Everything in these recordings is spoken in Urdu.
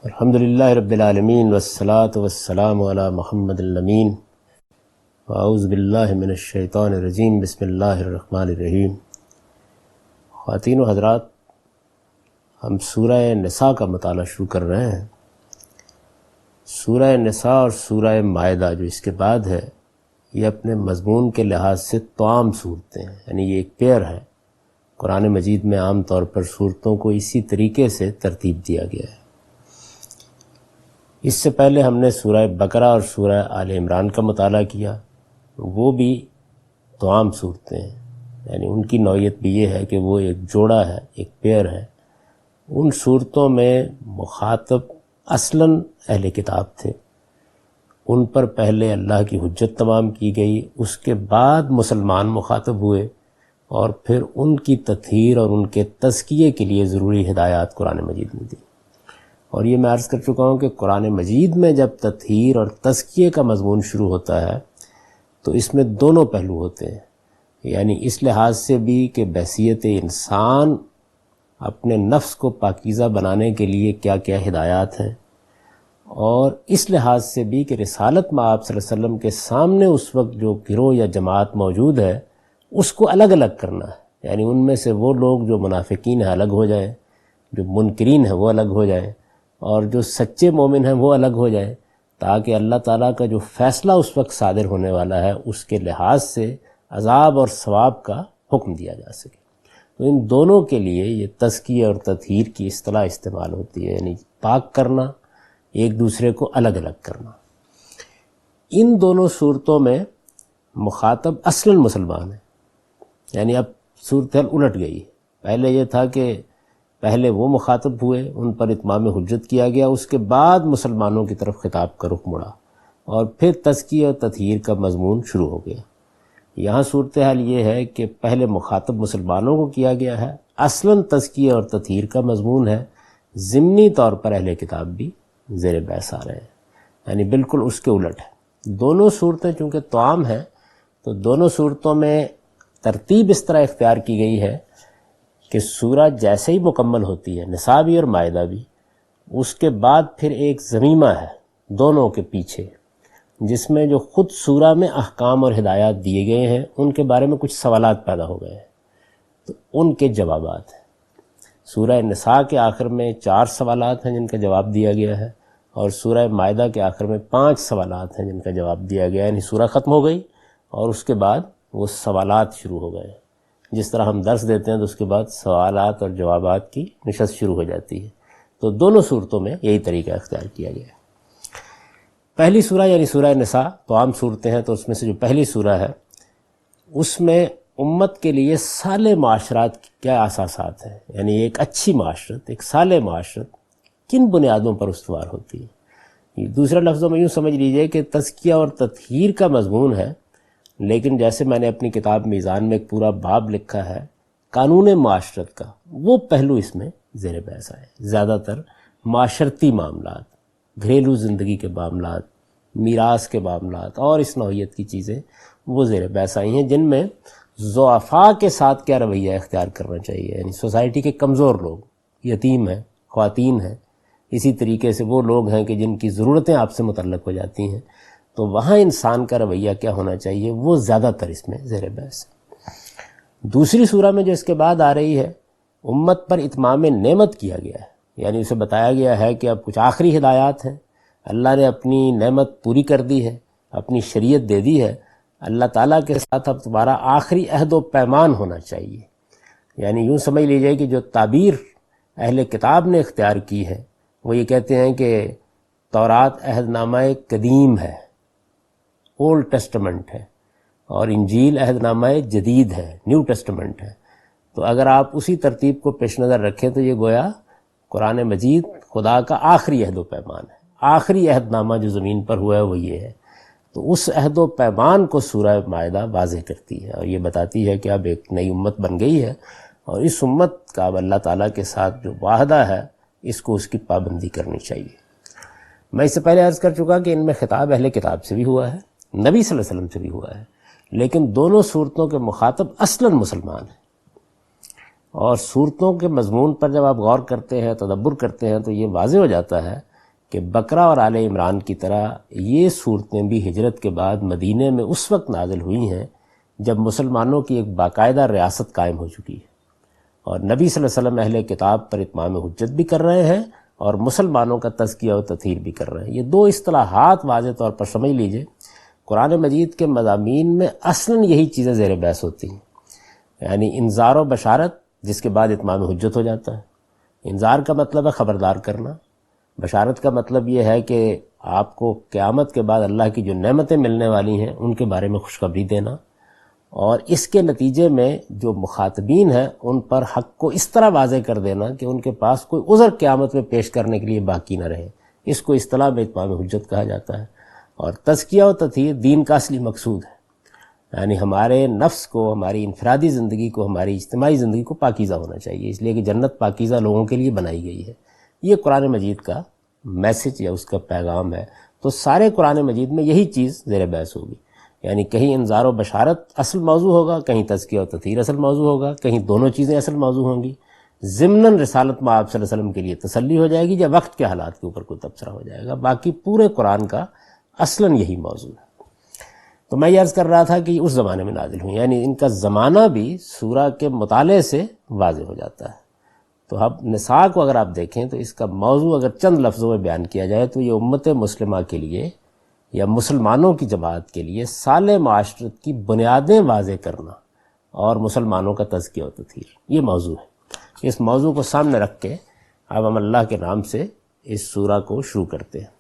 الحمدللہ رب العالمین والصلاة والسلام علی محمد الامین اعوذ باللہ من الشیطان الرجیم بسم اللہ الرحمن الرحیم۔ خواتین و حضرات، ہم سورہ نساء کا مطالعہ شروع کر رہے ہیں۔ سورہ نساء اور سورہ مائدہ جو اس کے بعد ہے، یہ اپنے مضمون کے لحاظ سے توام صورتیں ہیں، یعنی یہ ایک پیئر ہے۔ قرآن مجید میں عام طور پر صورتوں کو اسی طریقے سے ترتیب دیا گیا ہے۔ اس سے پہلے ہم نے سورہ بقرہ اور سورہ آل عمران کا مطالعہ کیا، وہ بھی توام صورتیں ہیں، یعنی ان کی نوعیت بھی یہ ہے کہ وہ ایک جوڑا ہے، ایک پیئر ہے۔ ان صورتوں میں مخاطب اصلاً اہل کتاب تھے، ان پر پہلے اللہ کی حجت تمام کی گئی، اس کے بعد مسلمان مخاطب ہوئے، اور پھر ان کی تطہیر اور ان کے تزکیے کے لیے ضروری ہدایات قرآن مجید میں دی۔ اور یہ میں عرض کر چکا ہوں کہ قرآن مجید میں جب تطہیر اور تزکیے کا مضمون شروع ہوتا ہے تو اس میں دونوں پہلو ہوتے ہیں، یعنی اس لحاظ سے بھی کہ بحیثیت انسان اپنے نفس کو پاکیزہ بنانے کے لیے کیا کیا ہدایات ہیں، اور اس لحاظ سے بھی کہ رسالت مآب صلی اللہ علیہ وسلم کے سامنے اس وقت جو گروہ یا جماعت موجود ہے اس کو الگ الگ کرنا ہے، یعنی ان میں سے وہ لوگ جو منافقین ہیں الگ ہو جائیں، جو منکرین ہیں وہ الگ ہو جائیں، اور جو سچے مومن ہیں وہ الگ ہو جائیں، تاکہ اللہ تعالیٰ کا جو فیصلہ اس وقت صادر ہونے والا ہے اس کے لحاظ سے عذاب اور ثواب کا حکم دیا جا سکے۔ تو ان دونوں کے لیے یہ تزکیہ اور تطہیر کی اصطلاح استعمال ہوتی ہے، یعنی پاک کرنا، ایک دوسرے کو الگ الگ کرنا۔ ان دونوں صورتوں میں مخاطب اصلاً مسلمان ہے، یعنی اب صورتحال الٹ گئی ہے۔ پہلے یہ تھا کہ پہلے وہ مخاطب ہوئے، ان پر اتمام حجت کیا گیا، اس کے بعد مسلمانوں کی طرف خطاب کا رخ مڑا، اور پھر تزکیہ اور تطہیر کا مضمون شروع ہو گیا۔ یہاں صورتحال یہ ہے کہ پہلے مخاطب مسلمانوں کو کیا گیا ہے، اصلاً تزکیہ اور تطہیر کا مضمون ہے، ضمنی طور پر اہل کتاب بھی زیر بحث آ رہے ہیں، یعنی بالکل اس کے الٹ ہے۔ دونوں صورتیں چونکہ توام ہیں تو دونوں صورتوں میں ترتیب اس طرح اختیار کی گئی ہے کہ سورہ جیسے ہی مکمل ہوتی ہے، نساء بھی اور مائدہ بھی، اس کے بعد پھر ایک ضمیمہ ہے دونوں کے پیچھے، جس میں جو خود سورہ میں احکام اور ہدایات دیے گئے ہیں ان کے بارے میں کچھ سوالات پیدا ہو گئے ہیں، تو ان کے جوابات ہیں۔ سورہ نساء کے آخر میں 4 سوالات ہیں جن کا جواب دیا گیا ہے، اور سورہ مائدہ کے آخر میں 5 سوالات ہیں جن کا جواب دیا گیا ہے، یعنی سورہ ختم ہو گئی اور اس کے بعد وہ سوالات شروع ہو گئے۔ جس طرح ہم درس دیتے ہیں تو اس کے بعد سوالات اور جوابات کی نشست شروع ہو جاتی ہے، تو دونوں صورتوں میں یہی طریقہ اختیار کیا گیا ہے۔ پہلی سورہ یعنی سورہ نساء تو عام صورتیں ہیں، تو اس میں سے جو پہلی سورہ ہے اس میں امت کے لیے صالح معاشرات کے کیا اساسات ہیں، یعنی ایک اچھی معاشرت، ایک صالح معاشرت کن بنیادوں پر استوار ہوتی ہے۔ دوسرے لفظوں میں یوں سمجھ لیجئے کہ تزکیہ اور تطہیر کا مضمون ہے، لیکن جیسے میں نے اپنی کتاب میزان میں ایک پورا باب لکھا ہے قانون معاشرت کا، وہ پہلو اس میں زیر بحث آئے۔ زیادہ تر معاشرتی معاملات، گھریلو زندگی کے معاملات، میراث کے معاملات اور اس نوعیت کی چیزیں وہ زیر بحث آئی ہیں، جن میں ضعفاء کے ساتھ کیا رویہ اختیار کرنا چاہیے، یعنی سوسائٹی کے کمزور لوگ، یتیم ہیں، خواتین ہیں، اسی طریقے سے وہ لوگ ہیں کہ جن کی ضرورتیں آپ سے متعلق ہو جاتی ہیں، تو وہاں انسان کا رویہ کیا ہونا چاہیے، وہ زیادہ تر اس میں زیر بحث ہے۔ دوسری سورہ میں جو اس کے بعد آ رہی ہے، امت پر اتمام نعمت کیا گیا ہے، یعنی اسے بتایا گیا ہے کہ اب کچھ آخری ہدایات ہیں، اللہ نے اپنی نعمت پوری کر دی ہے، اپنی شریعت دے دی ہے، اللہ تعالیٰ کے ساتھ اب تمہارا آخری عہد و پیمان ہونا چاہیے۔ یعنی یوں سمجھ لیجئے کہ جو تعبیر اہل کتاب نے اختیار کی ہے، وہ یہ کہتے ہیں کہ تورات عہد نامہ قدیم ہے، اولڈ ٹیسٹمنٹ ہے، اور انجیل عہد نامہ جدید ہے، نیو ٹیسٹمنٹ ہے۔ تو اگر آپ اسی ترتیب کو پیش نظر رکھیں تو یہ گویا قرآن مجید خدا کا آخری عہد و پیمان ہے، آخری عہد نامہ جو زمین پر ہوا ہے وہ یہ ہے۔ تو اس عہد و پیمان کو سورہ مائدہ واضح کرتی ہے، اور یہ بتاتی ہے کہ اب ایک نئی امت بن گئی ہے، اور اس امت کا اب اللہ تعالیٰ کے ساتھ جو معاہدہ ہے اس کو اس کی پابندی کرنی چاہیے۔ میں اس سے پہلے عرض کر چکا کہ ان میں خطاب اہل کتاب سے بھی ہوا ہے، نبی صلی اللہ علیہ وسلم سے بھی ہوا ہے، لیکن دونوں صورتوں کے مخاطب اصلاً مسلمان ہیں۔ اور صورتوں کے مضمون پر جب آپ غور کرتے ہیں، تدبر کرتے ہیں، تو یہ واضح ہو جاتا ہے کہ بقرہ اور آل عمران کی طرح یہ صورتیں بھی ہجرت کے بعد مدینے میں اس وقت نازل ہوئی ہیں جب مسلمانوں کی ایک باقاعدہ ریاست قائم ہو چکی ہے، اور نبی صلی اللہ علیہ وسلم اہل کتاب پر اتمام حجت بھی کر رہے ہیں اور مسلمانوں کا تزکیہ و تطہیر بھی کر رہے ہیں۔ یہ دو اصطلاحات واضح طور پر سمجھ لیجئے، قرآن مجید کے مضامین میں اصلاً یہی چیزیں زیر بحث ہوتی ہیں، یعنی انذار و بشارت جس کے بعد اتمام حجت ہو جاتا ہے۔ انذار کا مطلب ہے خبردار کرنا، بشارت کا مطلب یہ ہے کہ آپ کو قیامت کے بعد اللہ کی جو نعمتیں ملنے والی ہیں ان کے بارے میں خوشخبری دینا، اور اس کے نتیجے میں جو مخاطبین ہیں ان پر حق کو اس طرح واضح کر دینا کہ ان کے پاس کوئی عذر قیامت میں پیش کرنے کے لیے باقی نہ رہے۔ اس کو اصطلاح میں اتمام حجت کہا جاتا ہے۔ اور تزکیہ و تطہیر دین کا اصلی مقصود ہے، یعنی ہمارے نفس کو، ہماری انفرادی زندگی کو، ہماری اجتماعی زندگی کو پاکیزہ ہونا چاہیے، اس لیے کہ جنت پاکیزہ لوگوں کے لیے بنائی گئی ہے۔ یہ قرآن مجید کا میسج یا اس کا پیغام ہے۔ تو سارے قرآن مجید میں یہی چیز زیر بحث ہوگی، یعنی کہیں انذار و بشارت اصل موضوع ہوگا، کہیں تزکیہ و تطہیر اصل موضوع ہوگا، کہیں دونوں چیزیں اصل موضوع ہوں گی۔ ضمناً رسالت میں آپ صلی اللہ علیہ وسلم کے لیے تسلی ہو جائے گی یا وقت کے حالات کے اوپر کوئی تبصرہ ہو جائے گا، باقی پورے قرآن کا اصلاً یہی موضوع ہے۔ تو میں یہ عرض کر رہا تھا کہ اس زمانے میں نازل ہوئی، یعنی ان کا زمانہ بھی سورہ کے مطالعے سے واضح ہو جاتا ہے۔ تو اب نساء کو اگر آپ دیکھیں تو اس کا موضوع اگر چند لفظوں میں بیان کیا جائے تو یہ امت مسلمہ کے لیے یا مسلمانوں کی جماعت کے لیے صالح معاشرت کی بنیادیں واضح کرنا اور مسلمانوں کا تزکیہ و تطہیر، یہ موضوع ہے۔ اس موضوع کو سامنے رکھ کے اب ہم اللہ کے نام سے اس سورہ کو شروع کرتے ہیں۔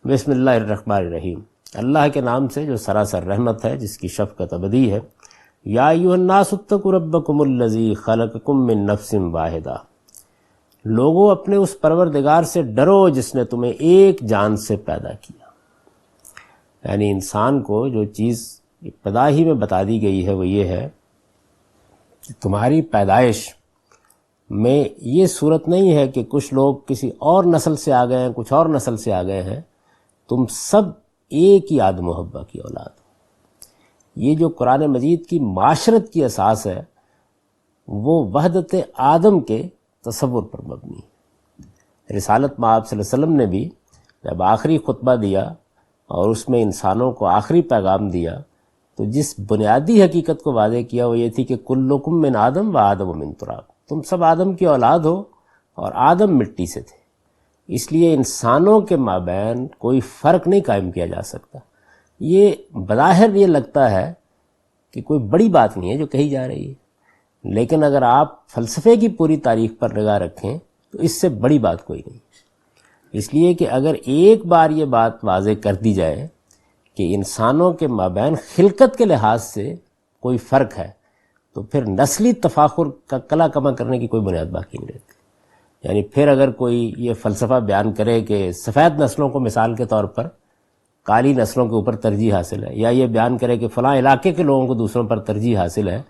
بسم اللہ الرحمن الرحیم، اللہ کے نام سے جو سراسر رحمت ہے، جس کی شفقت ابدی ہے۔ یا ایھا الناس اتقوا ربکم الذی خلقکم من نفس واحدہ، لوگوں اپنے اس پروردگار سے ڈرو جس نے تمہیں ایک جان سے پیدا کیا۔ یعنی انسان کو جو چیز ابتدا ہی میں بتا دی گئی ہے وہ یہ ہے کہ تمہاری پیدائش میں یہ صورت نہیں ہے کہ کچھ لوگ کسی اور نسل سے آ گئے ہیں، کچھ اور نسل سے آ گئے ہیں، تم سب ایک ہی آدم و حوا کی اولاد ہو۔ یہ جو قرآن مجید کی معاشرت کی اساس ہے وہ وحدت آدم کے تصور پر مبنی ہے۔ رسالت میں آپ صلی اللہ علیہ وسلم نے بھی جب آخری خطبہ دیا اور اس میں انسانوں کو آخری پیغام دیا تو جس بنیادی حقیقت کو واضح کیا وہ یہ تھی کہ کلکم من آدم و آدم من تراب، تم سب آدم کی اولاد ہو اور آدم مٹی سے تھے، اس لیے انسانوں کے مابین کوئی فرق نہیں قائم کیا جا سکتا۔ یہ بظاہر یہ لگتا ہے کہ کوئی بڑی بات نہیں ہے جو کہی جا رہی ہے، لیکن اگر آپ فلسفے کی پوری تاریخ پر نگاہ رکھیں تو اس سے بڑی بات کوئی نہیں، اس لیے کہ اگر ایک بار یہ بات واضح کر دی جائے کہ انسانوں کے مابین خلقت کے لحاظ سے کوئی فرق ہے تو پھر نسلی تفاخر کا کلا کما کرنے کی کوئی بنیاد باقی نہیں رہتی۔ یعنی پھر اگر کوئی یہ فلسفہ بیان کرے کہ سفید نسلوں کو مثال کے طور پر کالی نسلوں کے اوپر ترجیح حاصل ہے، یا یہ بیان کرے کہ فلاں علاقے کے لوگوں کو دوسروں پر ترجیح حاصل ہے،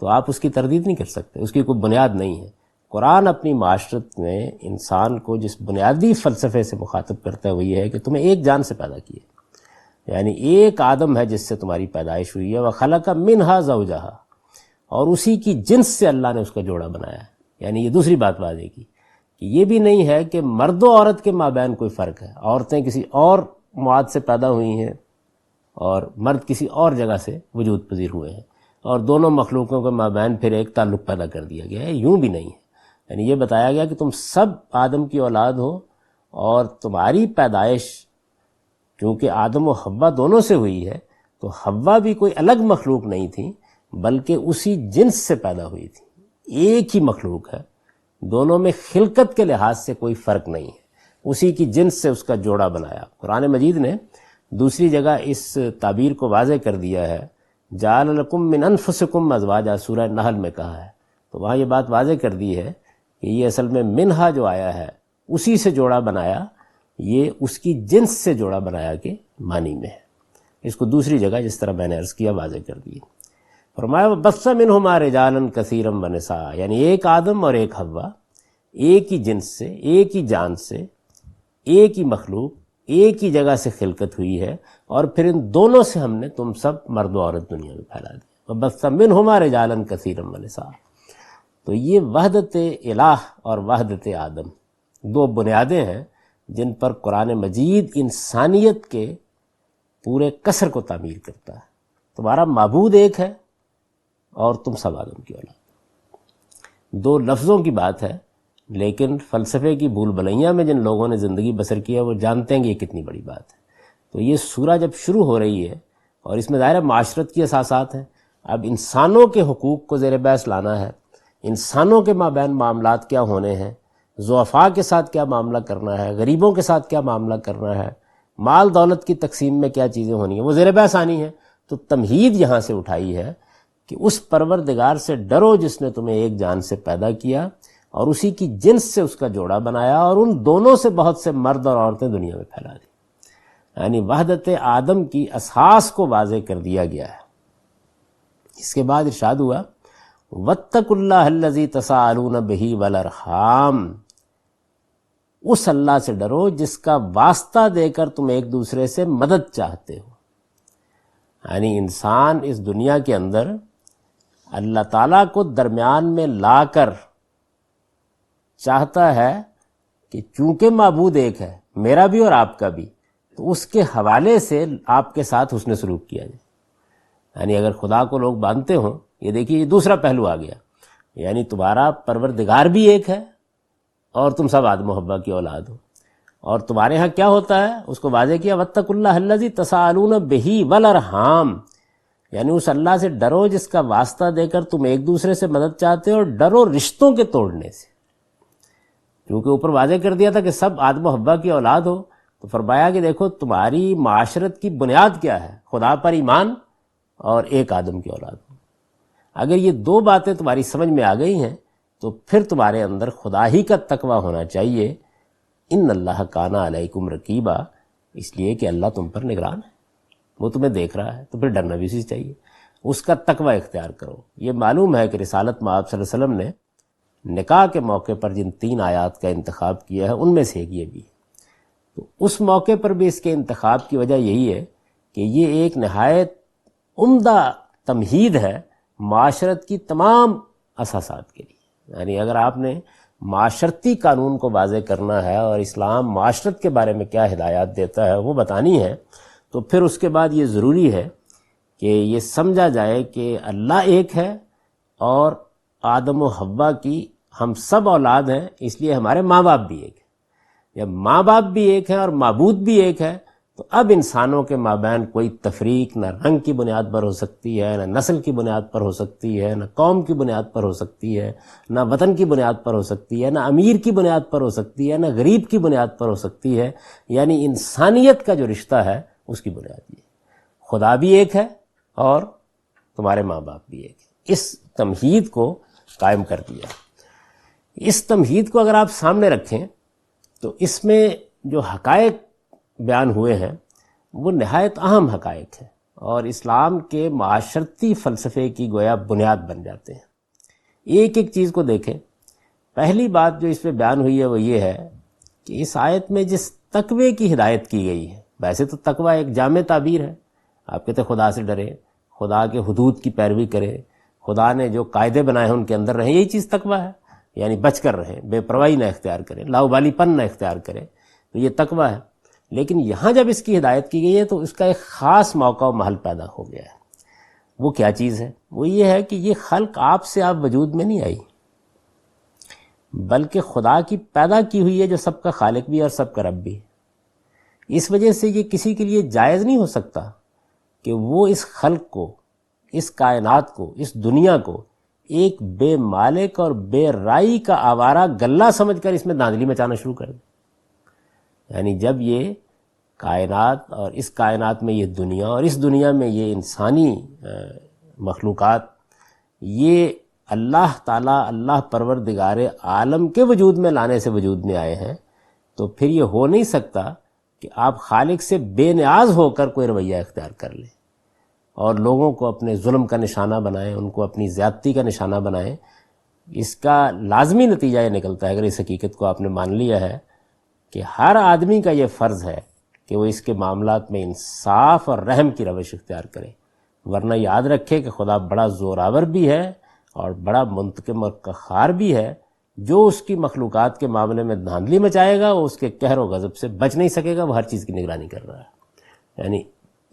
تو آپ اس کی تردید نہیں کر سکتے، اس کی کوئی بنیاد نہیں ہے۔ قرآن اپنی معاشرت میں انسان کو جس بنیادی فلسفے سے مخاطب کرتا ہے وہ یہ ہے کہ تمہیں ایک جان سے پیدا کیے، یعنی ایک آدم ہے جس سے تمہاری پیدائش ہوئی ہے، وَخَلَقَ مِنْهَا زَوْجَهَا، اور اسی کی جنس سے اللہ نے اس کا جوڑا بنایا ہے۔ یعنی یہ دوسری بات واضح کی کہ یہ بھی نہیں ہے کہ مرد و عورت کے مابین کوئی فرق ہے، عورتیں کسی اور مواد سے پیدا ہوئی ہیں اور مرد کسی اور جگہ سے وجود پذیر ہوئے ہیں، اور دونوں مخلوقوں کے مابین پھر ایک تعلق پیدا کر دیا گیا ہے، یوں بھی نہیں ہے۔ یعنی یہ بتایا گیا کہ تم سب آدم کی اولاد ہو اور تمہاری پیدائش کیونکہ آدم و حوا دونوں سے ہوئی ہے تو حوا بھی کوئی الگ مخلوق نہیں تھی بلکہ اسی جنس سے پیدا ہوئی تھی، ایک ہی مخلوق ہے، دونوں میں خلقت کے لحاظ سے کوئی فرق نہیں ہے، اسی کی جنس سے اس کا جوڑا بنایا۔ قرآن مجید نے دوسری جگہ اس تعبیر کو واضح کر دیا ہے، جعل لکم من انفسکم ازواجا، سورہ نحل میں کہا ہے، تو وہاں یہ بات واضح کر دی ہے کہ یہ اصل میں منہا جو آیا ہے اسی سے جوڑا بنایا، یہ اس کی جنس سے جوڑا بنایا کے معنی میں ہے۔ اس کو دوسری جگہ جس طرح میں نے عرض کیا واضح کر دی۔ فرمایا بَثَّ مِنْهُمَا رِجَالًا كَثِيرًا وَنِسَاءً، یعنی ایک آدم اور ایک حوا، ایک ہی جنس سے، ایک ہی جان سے، ایک ہی مخلوق، ایک ہی جگہ سے خلقت ہوئی ہے، اور پھر ان دونوں سے ہم نے تم سب مرد و عورت دنیا میں پھیلا دیا۔ وَبَثَّ مِنْهُمَا رِجَالًا كَثِيرًا وَنِسَاءً۔ تو یہ وحدت الہ اور وحدت آدم دو بنیادیں ہیں جن پر قرآن مجید انسانیت کے پورے کسر کو تعمیر کرتا ہے۔ تمہارا معبود ایک ہے اور تم سب آدم کی اولاد۔ دو لفظوں کی بات ہے، لیکن فلسفے کی بھول بھلیاں میں جن لوگوں نے زندگی بسر کی ہے وہ جانتے ہیں کہ یہ کتنی بڑی بات ہے۔ تو یہ سورہ جب شروع ہو رہی ہے اور اس میں ظاہر معاشرت کی اساسات ہیں، اب انسانوں کے حقوق کو زیر بحث لانا ہے، انسانوں کے مابین معاملات کیا ہونے ہیں، ضعفاء کے ساتھ کیا معاملہ کرنا ہے، غریبوں کے ساتھ کیا معاملہ کرنا ہے، مال دولت کی تقسیم میں کیا چیزیں ہونی ہیں، وہ زیر بحث آنی ہے۔ تو تمہید یہاں سے اٹھائی ہے کہ اس پروردگار سے ڈرو جس نے تمہیں ایک جان سے پیدا کیا اور اسی کی جنس سے اس کا جوڑا بنایا اور ان دونوں سے بہت سے مرد اور عورتیں دنیا میں پھیلا دی۔ یعنی وحدت آدم کی اساس کو واضح کر دیا گیا ہے۔ اس کے بعد ارشاد ہوا وَاتَّقُوا اللَّهَ الَّذِي تَسَاءَلُونَ بِهِ وَالْأَرْحَامَ، اس اللہ سے ڈرو جس کا واسطہ دے کر تم ایک دوسرے سے مدد چاہتے ہو۔ یعنی انسان اس دنیا کے اندر اللہ تعالیٰ کو درمیان میں لا کر چاہتا ہے کہ چونکہ معبود ایک ہے، میرا بھی اور آپ کا بھی، تو اس کے حوالے سے آپ کے ساتھ حسن سلوک کیا جائے۔ یعنی اگر خدا کو لوگ مانتے ہوں، یہ دیکھیے یہ دوسرا پہلو آ گیا، یعنی تمہارا پروردگار بھی ایک ہے اور تم سب آدم و حوا کی اولاد ہو، اور تمہارے ہاں کیا ہوتا ہے اس کو واضح کیا وَاتَّقُوا اللَّهَ الَّذِي تَسَاءَلُونَ بِهِ وَالْأَرْحَامَ، یعنی اس اللہ سے ڈرو جس کا واسطہ دے کر تم ایک دوسرے سے مدد چاہتے ہو، اور ڈرو رشتوں کے توڑنے سے، کیونکہ اوپر واضح کر دیا تھا کہ سب آدم و حوا کی اولاد ہو، تو فرمایا کہ دیکھو تمہاری معاشرت کی بنیاد کیا ہے، خدا پر ایمان اور ایک آدم کی اولاد ہو۔ اگر یہ دو باتیں تمہاری سمجھ میں آ گئی ہیں تو پھر تمہارے اندر خدا ہی کا تقوی ہونا چاہیے۔ ان اللہ کان علیکم رقیبا، اس لیے کہ اللہ تم پر نگران ہے، وہ تمہیں دیکھ رہا ہے، تو پھر ڈرنا بھی اسی سے چاہیے، اس کا تقوی اختیار کرو۔ یہ معلوم ہے کہ رسالت مآب صلی اللہ علیہ وسلم نے نکاح کے موقع پر جن 3 آیات کا انتخاب کیا ہے ان میں سے ایک یہ بھی ہے، تو اس موقع پر بھی اس کے انتخاب کی وجہ یہی ہے کہ یہ ایک نہایت عمدہ تمہید ہے معاشرت کی تمام اساسات کے لیے۔ یعنی اگر آپ نے معاشرتی قانون کو واضح کرنا ہے اور اسلام معاشرت کے بارے میں کیا ہدایات دیتا ہے وہ بتانی ہے، تو پھر اس کے بعد یہ ضروری ہے کہ یہ سمجھا جائے کہ اللہ ایک ہے اور آدم و حوا کی ہم سب اولاد ہیں، اس لیے ہمارے ماں باپ بھی ایک ہیں۔ جب ماں باپ بھی ایک ہیں اور معبود بھی ایک ہے تو اب انسانوں کے مابین کوئی تفریق نہ رنگ کی بنیاد پر ہو سکتی ہے، نہ نسل کی بنیاد پر ہو سکتی ہے، نہ قوم کی بنیاد پر ہو سکتی ہے، نہ وطن کی بنیاد پر ہو سکتی ہے، نہ امیر کی بنیاد پر ہو سکتی ہے، نہ غریب کی بنیاد پر ہو سکتی ہے۔ یعنی انسانیت کا جو رشتہ ہے اس کی بنیاد یہ ہے، خدا بھی ایک ہے اور تمہارے ماں باپ بھی ایک ہے۔ اس تمہید کو قائم کر دیا۔ اس تمہید کو اگر آپ سامنے رکھیں تو اس میں جو حقائق بیان ہوئے ہیں وہ نہایت اہم حقائق ہیں اور اسلام کے معاشرتی فلسفے کی گویا بنیاد بن جاتے ہیں۔ ایک ایک چیز کو دیکھیں۔ پہلی بات جو اس پہ بیان ہوئی ہے وہ یہ ہے کہ اس آیت میں جس تقوی کی ہدایت کی گئی ہے، ویسے تو تقوی ایک جامع تعبیر ہے، آپ کہتے ہیں خدا سے ڈرے، خدا کے حدود کی پیروی کرے، خدا نے جو قاعدے بنائے ہیں ان کے اندر رہیں، یہی چیز تقوی ہے، یعنی بچ کر رہیں، بے پرواہی نہ اختیار کریں، لاؤبالی پن نہ اختیار کریں، تو یہ تقوی ہے۔ لیکن یہاں جب اس کی ہدایت کی گئی ہے تو اس کا ایک خاص موقع و محل پیدا ہو گیا ہے۔ وہ کیا چیز ہے؟ وہ یہ ہے کہ یہ خلق آپ سے آپ وجود میں نہیں آئی، بلکہ خدا کی پیدا کی ہوئی ہے جو سب کا خالق بھی ہے اور سب کا رب بھی ہے۔ اس وجہ سے یہ کسی کے لیے جائز نہیں ہو سکتا کہ وہ اس خلق کو، اس کائنات کو، اس دنیا کو ایک بے مالک اور بے رائی کا آوارہ گلہ سمجھ کر اس میں دھاندلی مچانا شروع کر دے۔ یعنی جب یہ کائنات اور اس کائنات میں یہ دنیا اور اس دنیا میں یہ انسانی مخلوقات یہ اللہ تعالیٰ، اللہ پروردگار عالم کے وجود میں لانے سے وجود میں آئے ہیں، تو پھر یہ ہو نہیں سکتا کہ آپ خالق سے بے نیاز ہو کر کوئی رویہ اختیار کر لیں اور لوگوں کو اپنے ظلم کا نشانہ بنائیں، ان کو اپنی زیادتی کا نشانہ بنائیں۔ اس کا لازمی نتیجہ یہ نکلتا ہے، اگر اس حقیقت کو آپ نے مان لیا ہے، کہ ہر آدمی کا یہ فرض ہے کہ وہ اس کے معاملات میں انصاف اور رحم کی روش اختیار کرے، ورنہ یاد رکھے کہ خدا بڑا زوراور بھی ہے اور بڑا منتقم اور قہار بھی ہے، جو اس کی مخلوقات کے معاملے میں دھاندلی مچائے گا وہ اس کے قہر و غضب سے بچ نہیں سکے گا، وہ ہر چیز کی نگرانی کر رہا ہے۔ یعنی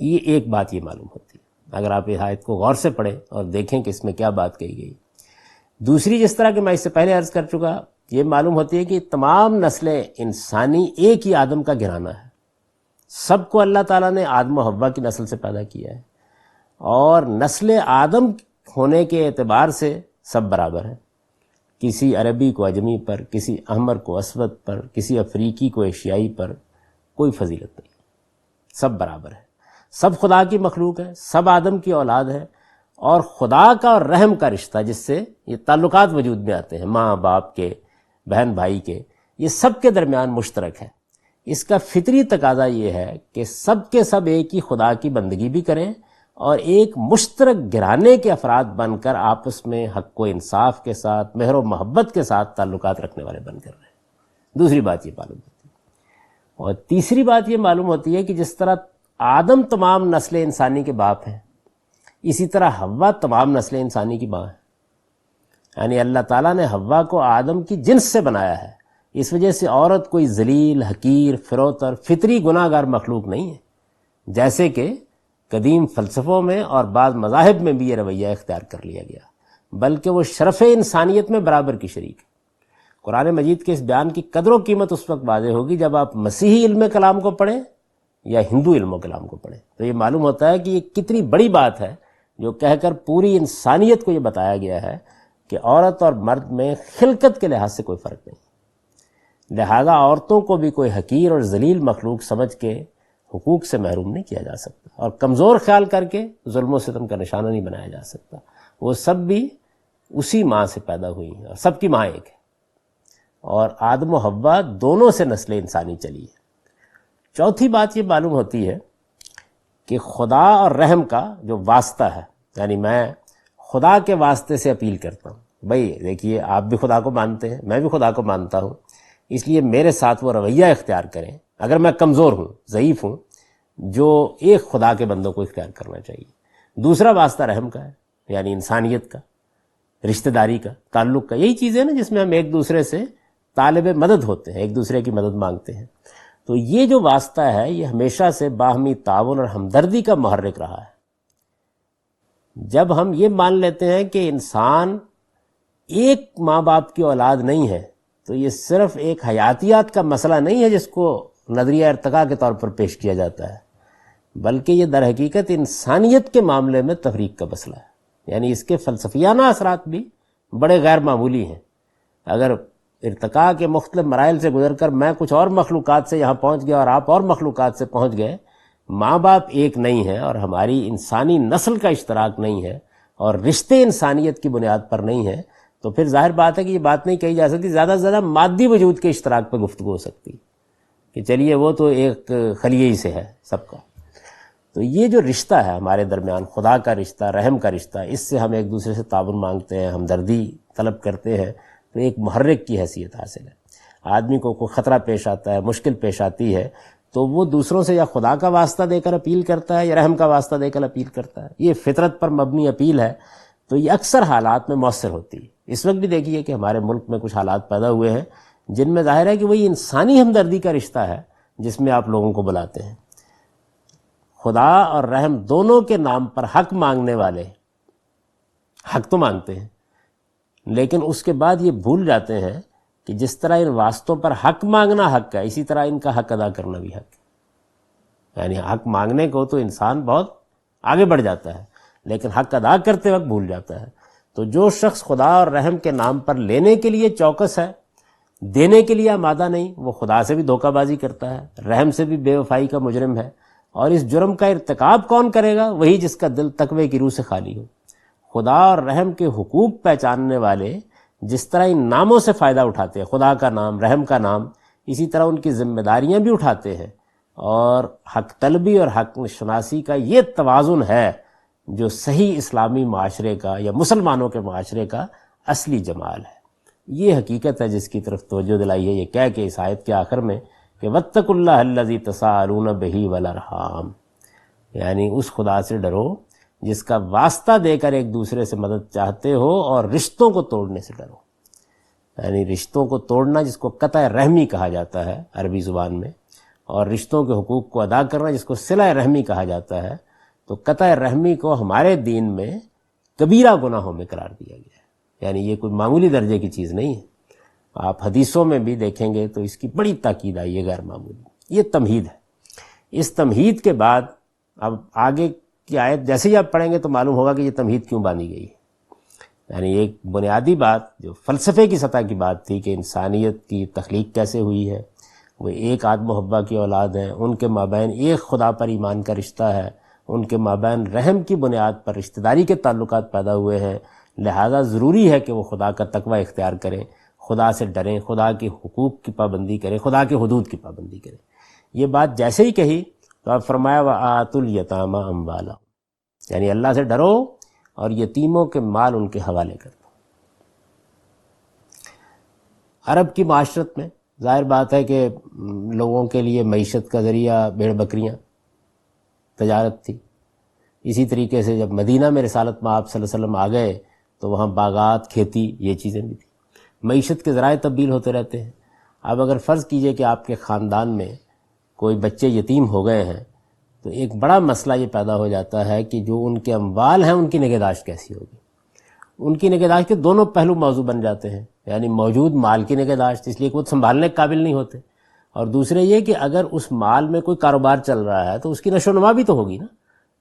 یہ ایک بات یہ معلوم ہوتی ہے اگر آپ یہ آیت کو غور سے پڑھیں اور دیکھیں کہ اس میں کیا بات کہی گئی۔ دوسری، جس طرح کہ میں اس سے پہلے عرض کر چکا، یہ معلوم ہوتی ہے کہ تمام نسلیں انسانی ایک ہی آدم کا گھرانہ ہے، سب کو اللہ تعالیٰ نے آدم و حوا کی نسل سے پیدا کیا ہے، اور نسل آدم ہونے کے اعتبار سے سب برابر ہیں، کسی عربی کو اجمی پر، کسی احمر کو اسود پر، کسی افریقی کو ایشیائی پر کوئی فضیلت نہیں، سب برابر ہے، سب خدا کی مخلوق ہے، سب آدم کی اولاد ہے، اور خدا کا اور رحم کا رشتہ جس سے یہ تعلقات وجود میں آتے ہیں، ماں باپ کے، بہن بھائی کے، یہ سب کے درمیان مشترک ہے۔ اس کا فطری تقاضا یہ ہے کہ سب کے سب ایک ہی خدا کی بندگی بھی کریں اور ایک مشترک گھرانے کے افراد بن کر آپس میں حق و انصاف کے ساتھ، مہر و محبت کے ساتھ تعلقات رکھنے والے بن کر رہے ہیں۔ دوسری بات یہ معلوم ہوتی ہے، اور تیسری بات یہ معلوم ہوتی ہے کہ جس طرح آدم تمام نسل انسانی کے باپ ہیں، اسی طرح حوا تمام نسل انسانی کی ماں ہے۔ یعنی اللہ تعالیٰ نے حوا کو آدم کی جنس سے بنایا ہے، اس وجہ سے عورت کوئی ذلیل، حقیر، فروتر، فطری گناہ گار مخلوق نہیں ہے، جیسے کہ قدیم فلسفوں میں اور بعض مذاہب میں بھی یہ رویہ اختیار کر لیا گیا، بلکہ وہ شرف انسانیت میں برابر کی شریک ہے۔ قرآن مجید کے اس بیان کی قدر و قیمت اس وقت واضح ہوگی جب آپ مسیحی علم کلام کو پڑھیں یا ہندو علم و کلام کو پڑھیں، تو یہ معلوم ہوتا ہے کہ یہ کتنی بڑی بات ہے جو کہہ کر پوری انسانیت کو یہ بتایا گیا ہے کہ عورت اور مرد میں خلقت کے لحاظ سے کوئی فرق نہیں، لہذا عورتوں کو بھی کوئی حقیر اور ذلیل مخلوق سمجھ کے حقوق سے محروم نہیں کیا جا سکتا، اور کمزور خیال کر کے ظلم و ستم کا نشانہ نہیں بنایا جا سکتا۔ وہ سب بھی اسی ماں سے پیدا ہوئی ہیں اور سب کی ماں ایک ہے، اور آدم و حوا دونوں سے نسل انسانی چلی ہے۔ چوتھی بات یہ معلوم ہوتی ہے کہ خدا اور رحم کا جو واسطہ ہے، یعنی میں خدا کے واسطے سے اپیل کرتا ہوں، بھئی دیکھیے آپ بھی خدا کو مانتے ہیں، میں بھی خدا کو مانتا ہوں، اس لیے میرے ساتھ وہ رویہ اختیار کریں، اگر میں کمزور ہوں، ضعیف ہوں، جو ایک خدا کے بندوں کو اختیار کرنا چاہیے۔ دوسرا واسطہ رحم کا ہے، یعنی انسانیت کا، رشتہ داری کا، تعلق کا، یہی چیزیں نا جس میں ہم ایک دوسرے سے طالب مدد ہوتے ہیں، ایک دوسرے کی مدد مانگتے ہیں۔ تو یہ جو واسطہ ہے یہ ہمیشہ سے باہمی تعاون اور ہمدردی کا محرک رہا ہے۔ جب ہم یہ مان لیتے ہیں کہ انسان ایک ماں باپ کی اولاد نہیں ہے، تو یہ صرف ایک حیاتیات کا مسئلہ نہیں ہے جس کو نظریہ ارتقاء کے طور پر پیش کیا جاتا ہے، بلکہ یہ در حقیقت انسانیت کے معاملے میں تفریق کا مسئلہ ہے، یعنی اس کے فلسفیانہ اثرات بھی بڑے غیر معمولی ہیں۔ اگر ارتقاء کے مختلف مراحل سے گزر کر میں کچھ اور مخلوقات سے یہاں پہنچ گیا اور آپ اور مخلوقات سے پہنچ گئے، ماں باپ ایک نہیں ہے اور ہماری انسانی نسل کا اشتراک نہیں ہے اور رشتے انسانیت کی بنیاد پر نہیں ہے، تو پھر ظاہر بات ہے کہ یہ بات نہیں کہی جا سکتی، زیادہ سے زیادہ مادی وجود کے اشتراک پہ گفتگو ہو سکتی کہ چلیے وہ تو ایک خلیے ہی سے ہے سب کا۔ تو یہ جو رشتہ ہے ہمارے درمیان، خدا کا رشتہ، رحم کا رشتہ، اس سے ہم ایک دوسرے سے تعاون مانگتے ہیں، ہمدردی طلب کرتے ہیں، تو ایک محرک کی حیثیت حاصل ہے۔ آدمی کو کوئی خطرہ پیش آتا ہے، مشکل پیش آتی ہے، تو وہ دوسروں سے یا خدا کا واسطہ دے کر اپیل کرتا ہے یا رحم کا واسطہ دے کر اپیل کرتا ہے۔ یہ فطرت پر مبنی اپیل ہے، تو یہ اکثر حالات میں مؤثر ہوتی ہے۔ اس وقت بھی دیکھیے کہ ہمارے ملک میں کچھ حالات پیدا ہوئے ہیں جن میں ظاہر ہے کہ وہی انسانی ہمدردی کا رشتہ ہے جس میں آپ لوگوں کو بلاتے ہیں۔ خدا اور رحم دونوں کے نام پر حق مانگنے والے حق تو مانگتے ہیں، لیکن اس کے بعد یہ بھول جاتے ہیں کہ جس طرح ان واسطوں پر حق مانگنا حق ہے، اسی طرح ان کا حق ادا کرنا بھی حق ہے۔ یعنی حق مانگنے کو تو انسان بہت آگے بڑھ جاتا ہے، لیکن حق ادا کرتے وقت بھول جاتا ہے۔ تو جو شخص خدا اور رحم کے نام پر لینے کے لیے چوکس ہے، دینے کے لیے آمادہ نہیں، وہ خدا سے بھی دھوکہ بازی کرتا ہے، رحم سے بھی بے وفائی کا مجرم ہے، اور اس جرم کا ارتکاب کون کرے گا؟ وہی جس کا دل تقوی کی روح سے خالی ہو۔ خدا اور رحم کے حقوق پہچاننے والے جس طرح ان ناموں سے فائدہ اٹھاتے ہیں، خدا کا نام، رحم کا نام، اسی طرح ان کی ذمہ داریاں بھی اٹھاتے ہیں، اور حق طلبی اور حق شناسی کا یہ توازن ہے جو صحیح اسلامی معاشرے کا یا مسلمانوں کے معاشرے کا اصلی جمال ہے۔ یہ حقیقت ہے جس کی طرف توجہ دلائی ہے یہ کہہ کے اس آیت کے آخر میں کہ واتقوا اللہ الذی تساءلون بہ والارحام، یعنی اس خدا سے ڈرو جس کا واسطہ دے کر ایک دوسرے سے مدد چاہتے ہو اور رشتوں کو توڑنے سے ڈرو۔ یعنی رشتوں کو توڑنا جس کو قطع رحمی کہا جاتا ہے عربی زبان میں، اور رشتوں کے حقوق کو ادا کرنا جس کو صلہ رحمی کہا جاتا ہے، تو قطع رحمی کو ہمارے دین میں کبیرہ گناہوں میں قرار دیا گیا ہے، یعنی یہ کوئی معمولی درجے کی چیز نہیں ہے۔ آپ حدیثوں میں بھی دیکھیں گے تو اس کی بڑی تاکید آئی ہے، غیر معمولی۔ یہ تمہید ہے۔ اس تمہید کے بعد اب آگے کی آیت جیسے ہی آپ پڑھیں گے تو معلوم ہوگا کہ یہ تمہید کیوں باندھی گئی ہے۔ یعنی ایک بنیادی بات جو فلسفے کی سطح کی بات تھی کہ انسانیت کی تخلیق کیسے ہوئی ہے، وہ ایک آدم و حوا کی اولاد ہیں، ان کے مابین ایک خدا پر ایمان کا رشتہ ہے، ان کے مابین رحم کی بنیاد پر رشتہ داری کے تعلقات پیدا ہوئے ہیں، لہذا ضروری ہے کہ وہ خدا کا تقوی اختیار کریں، خدا سے ڈریں، خدا کے حقوق کی پابندی کریں، خدا کے حدود کی پابندی کریں۔ یہ بات جیسے ہی کہی تو آپ فرمایا وَآتُوا الْيَتَامَى أَمْوَالَهُمْ، یعنی اللہ سے ڈرو اور یتیموں کے مال ان کے حوالے کر دو۔ عرب کی معاشرت میں ظاہر بات ہے کہ لوگوں کے لیے معیشت کا ذریعہ بھیڑ بکریاں تجارت تھی۔ اسی طریقے سے جب مدینہ میں رسالت میں آپ صلی اللہ علیہ وسلم آ گئے تو وہاں باغات، کھیتی، یہ چیزیں بھی تھیں۔ معیشت کے ذرائع تبدیل ہوتے رہتے ہیں۔ اب اگر فرض کیجئے کہ آپ کے خاندان میں کوئی بچے یتیم ہو گئے ہیں تو ایک بڑا مسئلہ یہ پیدا ہو جاتا ہے کہ جو ان کے اموال ہیں ان کی نگہداشت کیسی ہوگی۔ ان کی نگہداشت کے دونوں پہلو موضوع بن جاتے ہیں، یعنی موجود مال کی نگہداشت، اس لیے کہ وہ سنبھالنے کے قابل نہیں ہوتے، اور دوسرے یہ کہ اگر اس مال میں کوئی کاروبار چل رہا ہے تو اس کی نشو و نما بھی تو ہوگی نا،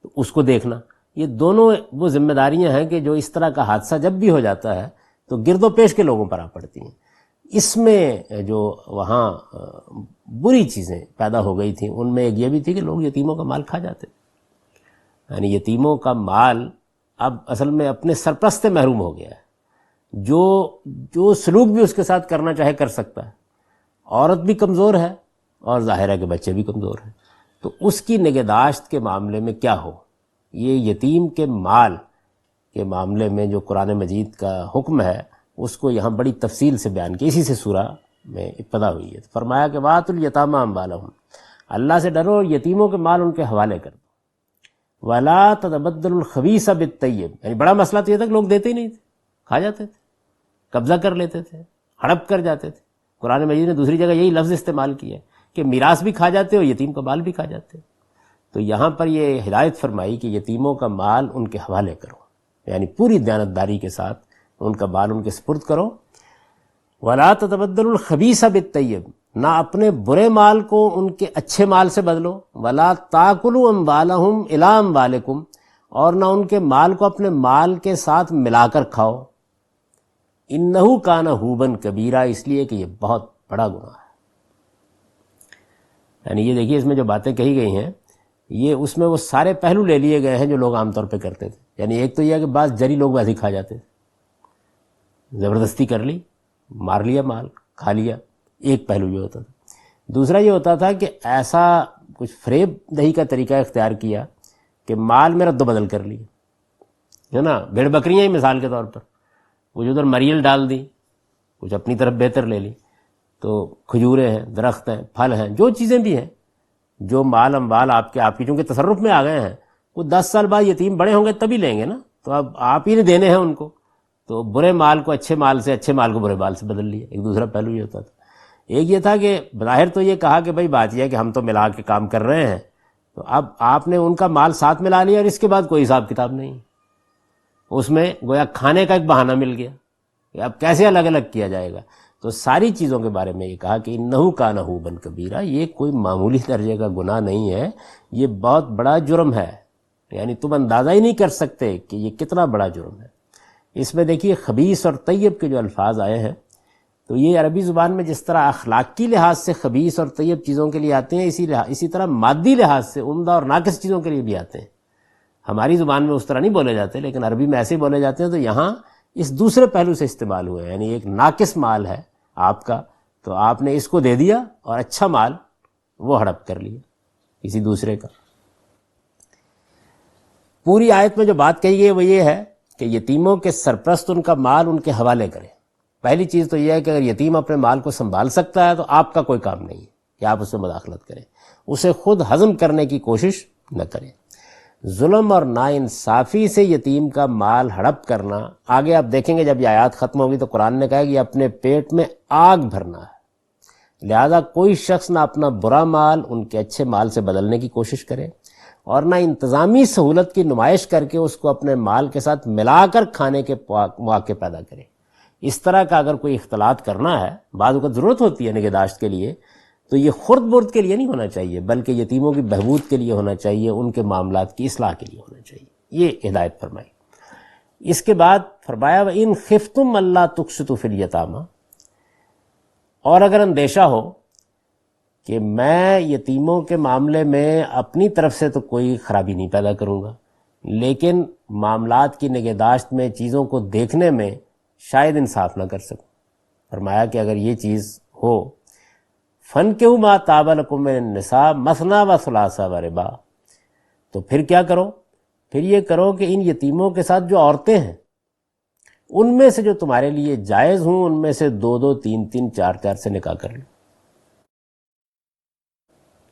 تو اس کو دیکھنا۔ یہ دونوں وہ ذمہ داریاں ہیں کہ جو اس طرح کا حادثہ جب بھی ہو جاتا ہے تو گرد و پیش کے لوگوں پر آ پڑتی ہیں۔ اس میں جو وہاں بری چیزیں پیدا ہو گئی تھیں ان میں ایک یہ بھی تھی کہ لوگ یتیموں کا مال کھا جاتے، یعنی یتیموں کا مال اب اصل میں اپنے سرپرست سے محروم ہو گیا ہے، جو سلوک بھی اس کے ساتھ کرنا چاہے کر سکتا ہے۔ عورت بھی کمزور ہے اور ظاہر ہے کہ بچے بھی کمزور ہیں، تو اس کی نگہداشت کے معاملے میں کیا ہو، یہ یتیم کے مال کے معاملے میں جو قرآن مجید کا حکم ہے اس کو یہاں بڑی تفصیل سے بیان کیا، اسی سے سورہ میں ابتدا ہوئی ہے۔ فرمایا کہ وَآتُوا الْيَتَامَى أَمْوَالَهُمْ، اللہ سے ڈرو اور یتیموں کے مال ان کے حوالے کر دو۔ وَلَا تَتَبَدَّلُوا الْخَبِيثَ بِالطَّيِّبِ، یعنی بڑا مسئلہ تو یہ تھا کہ لوگ دیتے ہی نہیں تھے، کھا جاتے تھے، قبضہ کر لیتے تھے، ہڑپ کر جاتے تھے۔ قرآن مجید نے دوسری جگہ یہی لفظ استعمال کیا ہے کہ میراث بھی کھا جاتے اور یتیم کا مال بھی کھا جاتے۔ تو یہاں پر یہ ہدایت فرمائی کہ یتیموں کا مال ان کے حوالے کرو، یعنی پوری دیانتداری کے ساتھ ان کا مال ان کے سپرد کرو۔ وَلَا تَتَبَدَّلُوا الْخَبِيثَ بِالطَّيِّبِ، نہ اپنے برے مال کو ان کے اچھے مال سے بدلو۔ وَلَا تَأْكُلُوا أَمْوَالَهُمْ إِلَىٰ أَمْوَالِكُمْ، اور نہ ان کے مال کو اپنے مال کے ساتھ ملا کر کھاؤ۔ إِنَّهُ كَانَ حُوبًا كَبِيرًا، اس لیے کہ یہ بہت بڑا گناہ ہے۔ یعنی یہ دیکھیے اس میں جو باتیں کہی گئی ہیں یہ اس میں وہ سارے پہلو لے لیے گئے ہیں جو لوگ عام طور پہ کرتے تھے۔ یعنی ایک تو یہ ہے کہ بعض جری لوگ ویسے ہی کھا جاتے تھے، زبردستی کر لی، مار لیا مال، کھا لیا، ایک پہلو یہ ہوتا تھا۔ دوسرا یہ ہوتا تھا کہ ایسا کچھ فریب دہی کا طریقہ اختیار کیا کہ مال میں رد و بدل کر لیا، ہے نا، بھیڑ بکریاں ہی مثال کے طور پر، کچھ ادھر مریل ڈال دی، کچھ اپنی طرف بہتر لے لی، تو کھجوریں ہیں، درخت ہیں، پھل ہیں، جو چیزیں بھی ہیں، جو مال اموال آپ کی چونکہ تصرف میں آ گئے ہیں، وہ 10 سال بعد یتیم بڑے ہوں گے تبھی لیں گے نا، تو اب آپ ہی نے دینے ہیں ان کو، تو برے مال کو اچھے مال سے، اچھے مال کو برے مال سے بدل لیا۔ ایک دوسرا پہلو یہ ہوتا تھا۔ ایک یہ تھا کہ بظاہر تو یہ کہا کہ بھائی بات یہ ہے کہ ہم تو ملا کے کام کر رہے ہیں، تو اب آپ نے ان کا مال ساتھ ملا لیا اور اس کے بعد کوئی حساب کتاب نہیں، اس میں گویا کھانے کا ایک بہانہ مل گیا کہ اب کیسے الگ الگ کیا جائے گا۔ تو ساری چیزوں کے بارے میں یہ کہا کہ انہو کان حوبا کبیرا، یہ کوئی معمولی درجے کا گناہ نہیں ہے، یہ بہت بڑا جرم ہے، یعنی تم اندازہ ہی نہیں کر سکتے کہ یہ کتنا بڑا جرم ہے۔ اس میں دیکھیے خبیث اور طیب کے جو الفاظ آئے ہیں تو یہ عربی زبان میں جس طرح اخلاقی لحاظ سے خبیث اور طیب چیزوں کے لیے آتے ہیں، اسی طرح مادی لحاظ سے عمدہ اور ناقص چیزوں کے لیے بھی آتے ہیں۔ ہماری زبان میں اس طرح نہیں بولے جاتے لیکن عربی میں ایسے ہی بولے جاتے ہیں، تو یہاں اس دوسرے پہلو سے استعمال ہوئے، یعنی ایک ناقص مال ہے آپ کا تو آپ نے اس کو دے دیا اور اچھا مال وہ ہڑپ کر لیا کسی دوسرے کا۔ پوری آیت میں جو بات کہی گئی وہ یہ ہے کہ یتیموں کے سرپرست ان کا مال ان کے حوالے کریں۔ پہلی چیز تو یہ ہے کہ اگر یتیم اپنے مال کو سنبھال سکتا ہے تو آپ کا کوئی کام نہیں ہے کہ آپ اس میں مداخلت کریں، اسے خود ہضم کرنے کی کوشش نہ کریں۔ ظلم اور ناانصافی سے یتیم کا مال ہڑپ کرنا، آگے آپ دیکھیں گے جب یہ آیات ختم ہوگی تو قرآن نے کہا کہ یہ اپنے پیٹ میں آگ بھرنا ہے، لہذا کوئی شخص نہ اپنا برا مال ان کے اچھے مال سے بدلنے کی کوشش کرے اور نہ انتظامی سہولت کی نمائش کر کے اس کو اپنے مال کے ساتھ ملا کر کھانے کے مواقع پیدا کرے۔ اس طرح کا اگر کوئی اختلاط کرنا ہے، بعض اوقات ضرورت ہوتی ہے نگہداشت کے لیے، تو یہ خرد برد کے لیے نہیں ہونا چاہیے، بلکہ یتیموں کی بہبود کے لیے ہونا چاہیے، ان کے معاملات کی اصلاح کے لیے ہونا چاہیے۔ یہ ہدایت فرمائی۔ اس کے بعد فرمایا وَإِنْ خِفْتُمْ أَلَّا تُقْسِطُوا فِي الْيَتَامَىٰ، اور اگر اندیشہ ہو کہ میں یتیموں کے معاملے میں اپنی طرف سے تو کوئی خرابی نہیں پیدا کروں گا، لیکن معاملات کی نگہداشت میں چیزوں کو دیکھنے میں شاید انصاف نہ کر سکوں، فرمایا کہ اگر یہ چیز ہو فَانكِحُوا مَا طَابَ لَكُم مِّنَ النِّسَاءِ مَثْنَىٰ وَثُلَاثَ وَرُبَاعَ، تو پھر کیا کرو؟ پھر یہ کرو کہ ان یتیموں کے ساتھ جو عورتیں ہیں ان میں سے جو تمہارے لیے جائز ہوں ان میں سے 2 2 3 3 4 4 سے نکاح کر لو۔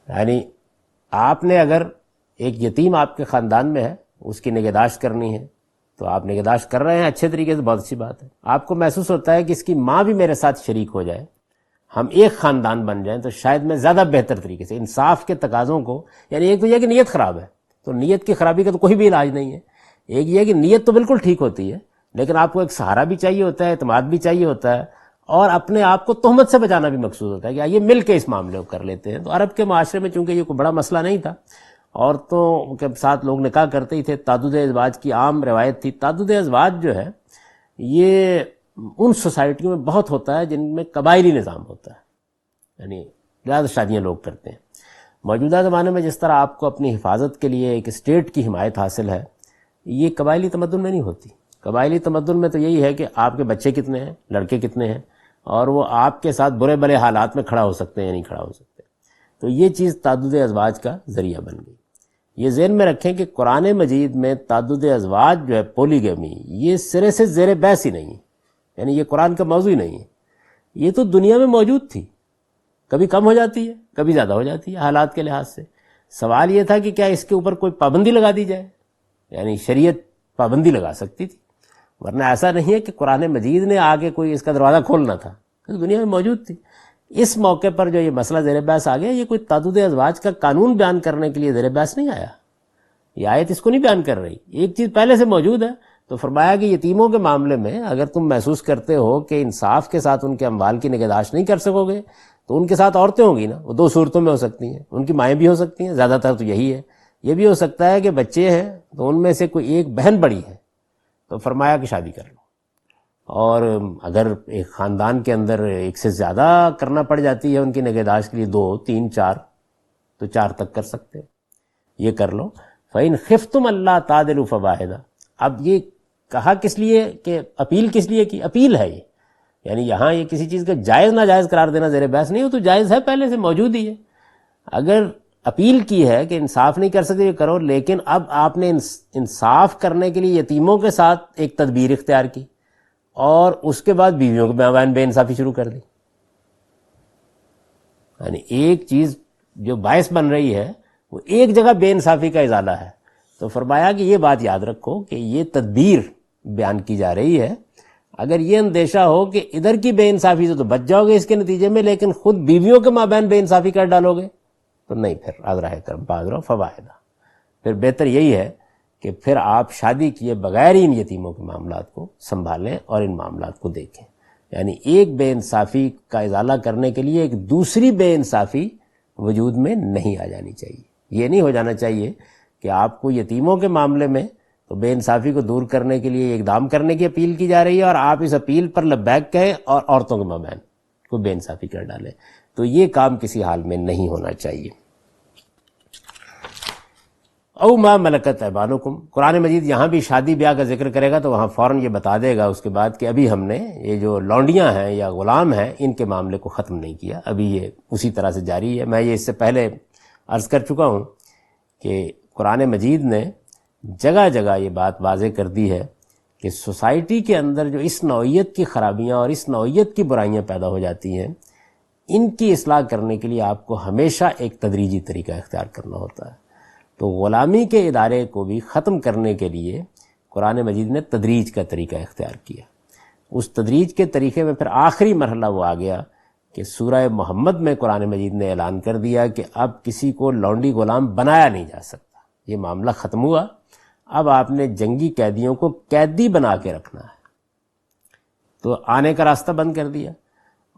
یعنی آپ نے اگر ایک یتیم آپ کے خاندان میں ہے، اس کی نگہداشت کرنی ہے تو آپ نگہداشت کر رہے ہیں اچھے طریقے سے، بہت اچھی بات ہے۔ آپ کو محسوس ہوتا ہے کہ اس کی ماں بھی میرے ساتھ شریک ہو جائے، ہم ایک خاندان بن جائیں، تو شاید میں زیادہ بہتر طریقے سے انصاف کے تقاضوں کو، یعنی ایک تو یہ کہ نیت خراب ہے تو نیت کی خرابی کا تو کوئی بھی علاج نہیں ہے، ایک یہ کہ نیت تو بالکل ٹھیک ہوتی ہے لیکن آپ کو ایک سہارا بھی چاہیے ہوتا ہے، اعتماد بھی چاہیے ہوتا ہے، اور اپنے آپ کو تہمت سے بچانا بھی مقصود ہوتا ہے کہ آئیے مل کے اس معاملے کو کر لیتے ہیں۔ تو عرب کے معاشرے میں چونکہ یہ کوئی بڑا مسئلہ نہیں تھا، عورتوں کے ساتھ لوگ نکاح کرتے ہی تھے، تعدد ازواج کی عام روایت تھی۔ تعدد ازواج جو ہے یہ ان سوسائٹیوں میں بہت ہوتا ہے جن میں قبائلی نظام ہوتا ہے، یعنی زیادہ شادیاں لوگ کرتے ہیں۔ موجودہ زمانے میں جس طرح آپ کو اپنی حفاظت کے لیے ایک اسٹیٹ کی حمایت حاصل ہے، یہ قبائلی تمدن میں نہیں ہوتی۔ قبائلی تمدن میں تو یہی ہے کہ آپ کے بچے کتنے ہیں، لڑکے کتنے ہیں، اور وہ آپ کے ساتھ برے بھلے حالات میں کھڑا ہو سکتے ہیں یا نہیں کھڑا ہو سکتے۔ تو یہ چیز تعدد ازواج کا ذریعہ بن گئی۔ یہ ذہن میں رکھیں کہ قرآن مجید میں تعدد ازواج جو ہے، پولیگیمی، یہ سرے سے زیر بحث ہی نہیں ہے، یعنی یہ قرآن کا موضوع ہی نہیں ہے۔ یہ تو دنیا میں موجود تھی، کبھی کم ہو جاتی ہے کبھی زیادہ ہو جاتی ہے حالات کے لحاظ سے۔ سوال یہ تھا کہ کیا اس کے اوپر کوئی پابندی لگا دی جائے، یعنی شریعت پابندی لگا سکتی تھی، ورنہ ایسا نہیں ہے کہ قرآن مجید نے آگے کوئی اس کا دروازہ کھولنا تھا، دنیا میں موجود تھی۔ اس موقع پر جو یہ مسئلہ زیر بحث آ گیا، یہ کوئی تعدد ازواج کا قانون بیان کرنے کے لیے زیر بحث نہیں آیا، یہ آیت اس کو نہیں بیان کر رہی، ایک چیز پہلے سے موجود ہے۔ تو فرمایا کہ یتیموں کے معاملے میں اگر تم محسوس کرتے ہو کہ انصاف کے ساتھ ان کے اموال کی نگہداشت نہیں کر سکو گے تو ان کے ساتھ عورتیں ہوں گی نا، وہ 2 صورتوں میں ہو سکتی ہیں، ان کی مائیں بھی ہو سکتی ہیں، زیادہ تر تو یہی ہے۔ یہ بھی ہو سکتا ہے کہ بچے ہیں تو ان میں سے کوئی ایک بہن بڑی ہے، تو فرمایا کہ شادی کر لو، اور اگر ایک خاندان کے اندر ایک سے زیادہ کرنا پڑ جاتی ہے ان کی نگہداشت کے لیے 2 3 4 تو 4 تک کر سکتے ہیں، یہ کر لو۔ فَإِنْ خِفْتُمْ أَلَّا تَعْدِلُوا فَوَاحِدَةً، اب یہ کہا کس لیے کہ اپیل کس لیے کی؟ اپیل ہے یہ، یعنی یہاں یہ کسی چیز کا جائز ناجائز قرار دینا زیر بحث نہیں ہو، تو جائز ہے، پہلے سے موجود ہی ہے۔ اگر اپیل کی ہے کہ انصاف نہیں کر سکتے یہ کرو، لیکن اب آپ نے انصاف کرنے کے لیے یتیموں کے ساتھ ایک تدبیر اختیار کی اور اس کے بعد بیویوں کے مابین بے انصافی شروع کر دی، یعنی ایک چیز جو باعث بن رہی ہے وہ ایک جگہ بے انصافی کا ازالہ ہے۔ تو فرمایا کہ یہ بات یاد رکھو کہ یہ تدبیر بیان کی جا رہی ہے، اگر یہ اندیشہ ہو کہ ادھر کی بے انصافی سے تو بچ جاؤ گے اس کے نتیجے میں، لیکن خود بیویوں کے مابین بے انصافی کر ڈالو گے تو نہیں، پھر ازرہ کرم بازرو فواہدہ، پھر بہتر یہی ہے کہ پھر آپ شادی کیے بغیر ہی ان یتیموں کے معاملات کو سنبھالیں اور ان معاملات کو دیکھیں۔ یعنی ایک بے انصافی کا ازالہ کرنے کے لیے ایک دوسری بے انصافی وجود میں نہیں آ جانی چاہیے۔ یہ نہیں ہو جانا چاہیے کہ آپ کو یتیموں کے معاملے میں تو بے انصافی کو دور کرنے کے لیے اقدام کرنے کی اپیل کی جا رہی ہے اور آپ اس اپیل پر لبیک کہیں اور عورتوں کے مابین کو بے انصافی کر ڈالیں، تو یہ کام کسی حال میں نہیں ہونا چاہیے۔ او ما ملکت ایمانکم، قرآن مجید یہاں بھی شادی بیاہ کا ذکر کرے گا تو وہاں فوراً یہ بتا دے گا اس کے بعد کہ ابھی ہم نے یہ جو لونڈیاں ہیں یا غلام ہیں ان کے معاملے کو ختم نہیں کیا، ابھی یہ اسی طرح سے جاری ہے۔ میں یہ اس سے پہلے عرض کر چکا ہوں کہ قرآن مجید نے جگہ جگہ یہ بات واضح کر دی ہے کہ سوسائٹی کے اندر جو اس نوعیت کی خرابیاں اور اس نوعیت کی برائیاں پیدا ہو جاتی ہیں، ان کی اصلاح کرنے کے لیے آپ کو ہمیشہ ایک تدریجی طریقہ اختیار کرنا ہوتا ہے۔ تو غلامی کے ادارے کو بھی ختم کرنے کے لیے قرآن مجید نے تدریج کا طریقہ اختیار کیا. اس تدریج کے طریقے میں پھر آخری مرحلہ وہ آ گیا کہ سورہ محمد میں قرآن مجید نے اعلان کر دیا کہ اب کسی کو لونڈی غلام بنایا نہیں جا سکتا. یہ معاملہ ختم ہوا. اب آپ نے جنگی قیدیوں کو قیدی بنا کے رکھنا ہے. تو آنے کا راستہ بند کر دیا.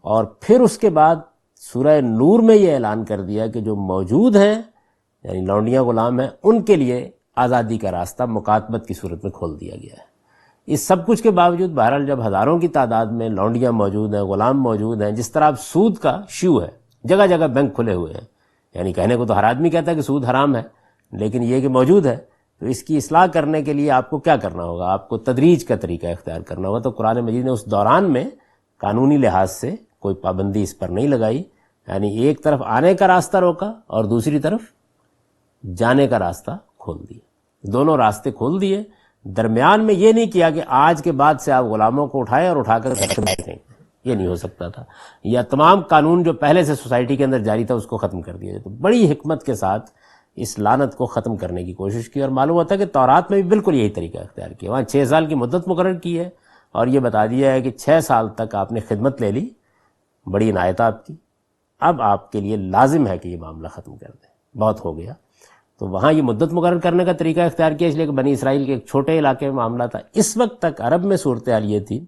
اور پھر اس کے بعد سورہ نور میں یہ اعلان کر دیا کہ جو موجود ہیں یعنی لونڈیاں غلام ہیں ان کے لیے آزادی کا راستہ مکاتبت کی صورت میں کھول دیا گیا ہے. اس سب کچھ کے باوجود بہرحال جب ہزاروں کی تعداد میں لونڈیاں موجود ہیں، غلام موجود ہیں، جس طرح اب سود کا شیو ہے، جگہ جگہ بینک کھلے ہوئے ہیں، یعنی کہنے کو تو ہر آدمی کہتا ہے کہ سود حرام ہے، لیکن یہ کہ موجود ہے، تو اس کی اصلاح کرنے کے لیے آپ کو کیا کرنا ہوگا؟ آپ کو تدریج کا طریقہ اختیار کرنا ہوگا. تو قرآن مجید نے اس دوران میں قانونی لحاظ سے کوئی پابندی اس پر نہیں لگائی، یعنی ایک طرف آنے کا راستہ روکا اور دوسری طرف جانے کا راستہ کھول دیا. دونوں راستے کھول دیے. درمیان میں یہ نہیں کیا کہ آج کے بعد سے آپ غلاموں کو اٹھائیں اور اٹھا کر رکھیں، یہ نہیں ہو سکتا تھا. یا تمام قانون جو پہلے سے سوسائٹی کے اندر جاری تھا اس کو ختم کر دیا. تو بڑی حکمت کے ساتھ اس لعنت کو ختم کرنے کی کوشش کی. اور معلوم ہوتا ہے کہ تورات میں بھی بالکل یہی طریقہ اختیار کیا. وہاں 6 سال کی مدت مقرر کی ہے اور یہ بتا دیا ہے کہ 6 سال تک آپ نے خدمت لے لی، بڑی عنایت آپ کی، اب آپ کے لیے لازم ہے کہ یہ معاملہ ختم کر دیں، بہت ہو گیا. تو وہاں یہ مدت مقرر کرنے کا طریقہ اختیار کیا اس لیے کہ بنی اسرائیل کے ایک چھوٹے علاقے میں معاملہ تھا. اس وقت تک عرب میں صورتحال یہ تھی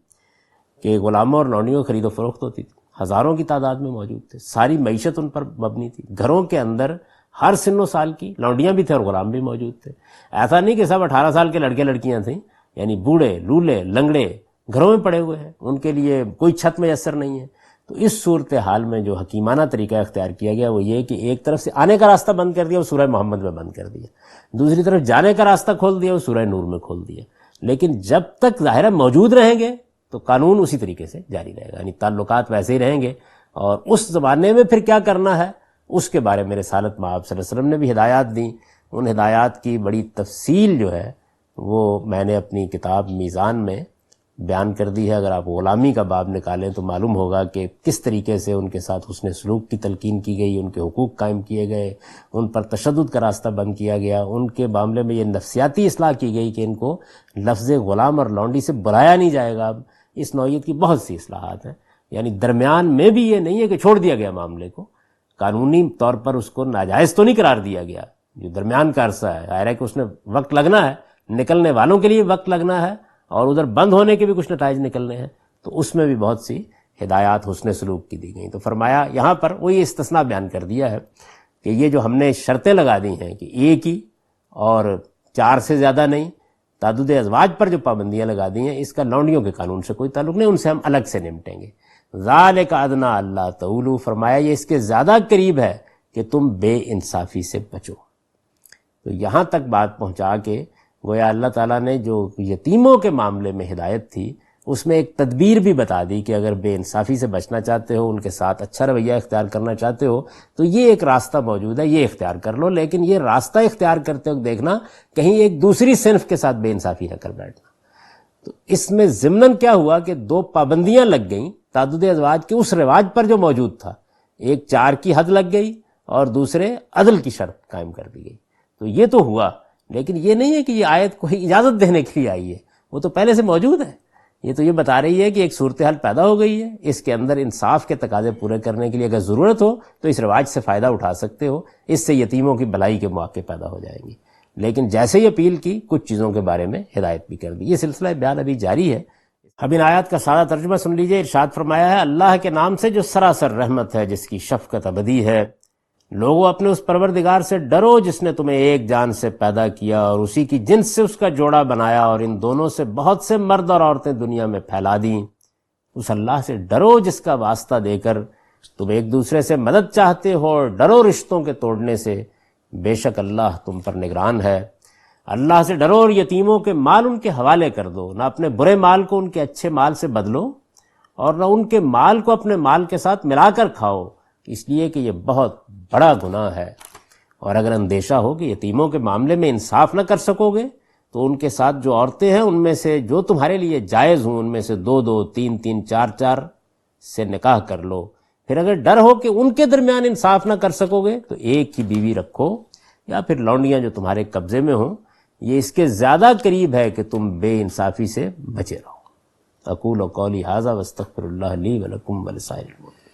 کہ غلاموں اور لونڈیوں کی خرید و فروخت ہوتی تھی، ہزاروں کی تعداد میں موجود تھے، ساری معیشت ان پر مبنی تھی. گھروں کے اندر ہر سن و سال کی لونڈیاں بھی تھے اور غلام بھی موجود تھے. ایسا نہیں کہ سب 18 سال کے لڑکے لڑکیاں تھیں، یعنی بوڑھے لولے لنگڑے گھروں میں پڑے ہوئے ہیں، ان کے لیے کوئی چھت میسر نہیں ہے. تو اس صورتحال میں جو حکیمانہ طریقہ اختیار کیا گیا وہ یہ کہ ایک طرف سے آنے کا راستہ بند کر دیا، وہ سورہ محمد میں بند کر دیا، دوسری طرف جانے کا راستہ کھول دیا، وہ سورہ نور میں کھول دیا. لیکن جب تک ظاہرہ موجود رہیں گے تو قانون اسی طریقے سے جاری رہے گا، یعنی تعلقات ویسے ہی رہیں گے. اور اس زمانے میں پھر کیا کرنا ہے اس کے بارے میں رسالت مآب صلی اللہ علیہ وسلم نے بھی ہدایات دیں. ان ہدایات کی بڑی تفصیل جو ہے وہ میں نے اپنی کتاب میزان میں بیان کر دی ہے. اگر آپ غلامی کا باب نکالیں تو معلوم ہوگا کہ کس طریقے سے ان کے ساتھ حسن سلوک کی تلقین کی گئی، ان کے حقوق قائم کیے گئے، ان پر تشدد کا راستہ بند کیا گیا، ان کے معاملے میں یہ نفسیاتی اصلاح کی گئی کہ ان کو لفظ غلام اور لونڈی سے بلایا نہیں جائے گا. اس نوعیت کی بہت سی اصلاحات ہیں. یعنی درمیان میں بھی یہ نہیں ہے کہ چھوڑ دیا گیا معاملے کو، قانونی طور پر اس کو ناجائز تو نہیں قرار دیا گیا. جو درمیان کا عرصہ ہے ظاہر ہے کہ اس میں وقت لگنا ہے، نکلنے والوں کے لیے وقت لگنا ہے اور ادھر بند ہونے کے بھی کچھ نتائج نکلنے ہیں. تو اس میں بھی بہت سی ہدایات حسن سلوک کی دی گئیں. تو فرمایا یہاں پر وہ یہ استثناء بیان کر دیا ہے کہ یہ جو ہم نے شرطیں لگا دی ہیں کہ ایک ہی اور 4 سے زیادہ نہیں، تعدد ازواج پر جو پابندیاں لگا دی ہیں اس کا لونڈیوں کے قانون سے کوئی تعلق نہیں، ان سے ہم الگ سے نمٹیں گے. ذالک ادنی اللہ تعولوا، فرمایا یہ اس کے زیادہ قریب ہے کہ تم بے انصافی سے بچو. تو یہاں تک بات پہنچا کے گویا اللہ تعالیٰ نے جو یتیموں کے معاملے میں ہدایت تھی اس میں ایک تدبیر بھی بتا دی کہ اگر بے انصافی سے بچنا چاہتے ہو، ان کے ساتھ اچھا رویہ اختیار کرنا چاہتے ہو تو یہ ایک راستہ موجود ہے، یہ اختیار کر لو. لیکن یہ راستہ اختیار کرتے وقت دیکھنا کہیں ایک دوسری صنف کے ساتھ بے انصافی نہ کر بیٹھنا. تو اس میں ضمناً کیا ہوا کہ 2 پابندیاں لگ گئیں تعدد ازواج کے اس رواج پر جو موجود تھا. ایک 4 کی حد لگ گئی اور دوسرے عدل کی شرط قائم کر دی گئی. تو یہ تو ہوا، لیکن یہ نہیں ہے کہ یہ آیت کوئی اجازت دینے کے لیے آئی ہے، وہ تو پہلے سے موجود ہے. یہ تو یہ بتا رہی ہے کہ ایک صورتحال پیدا ہو گئی ہے، اس کے اندر انصاف کے تقاضے پورے کرنے کے لیے اگر ضرورت ہو تو اس رواج سے فائدہ اٹھا سکتے ہو، اس سے یتیموں کی بھلائی کے مواقع پیدا ہو جائیں گے. لیکن جیسے ہی اپیل کی کچھ چیزوں کے بارے میں ہدایت بھی کر دی. یہ سلسلہ بیان ابھی جاری ہے. اب ان آیات کا سادہ ترجمہ سن لیجئے. ارشاد فرمایا ہے اللہ کے نام سے جو سراسر رحمت ہے، جس کی شفقت ابدی ہے. لوگوں اپنے اس پروردگار سے ڈرو جس نے تمہیں ایک جان سے پیدا کیا اور اسی کی جنس سے اس کا جوڑا بنایا اور ان دونوں سے بہت سے مرد اور عورتیں دنیا میں پھیلا دیں. اس اللہ سے ڈرو جس کا واسطہ دے کر تم ایک دوسرے سے مدد چاہتے ہو اور ڈرو رشتوں کے توڑنے سے، بے شک اللہ تم پر نگران ہے. اللہ سے ڈرو اور یتیموں کے مال ان کے حوالے کر دو، نہ اپنے برے مال کو ان کے اچھے مال سے بدلو اور نہ ان کے مال کو اپنے مال کے ساتھ ملا کر کھاؤ، اس لیے کہ یہ بہت بڑا گناہ ہے. اور اگر اندیشہ ہو کہ یتیموں کے معاملے میں انصاف نہ کر سکو گے تو ان کے ساتھ جو عورتیں ہیں ان میں سے جو تمہارے لیے جائز ہوں ان میں سے 2 3 4 سے نکاح کر لو. پھر اگر ڈر ہو کہ ان کے درمیان انصاف نہ کر سکو گے تو ایک ہی بیوی رکھو یا پھر لونڈیاں جو تمہارے قبضے میں ہوں، یہ اس کے زیادہ قریب ہے کہ تم بے انصافی سے بچے رہو۔ اقول قولی ھذا واستغفر اللہ لی ولکم ولسائر المؤمنین۔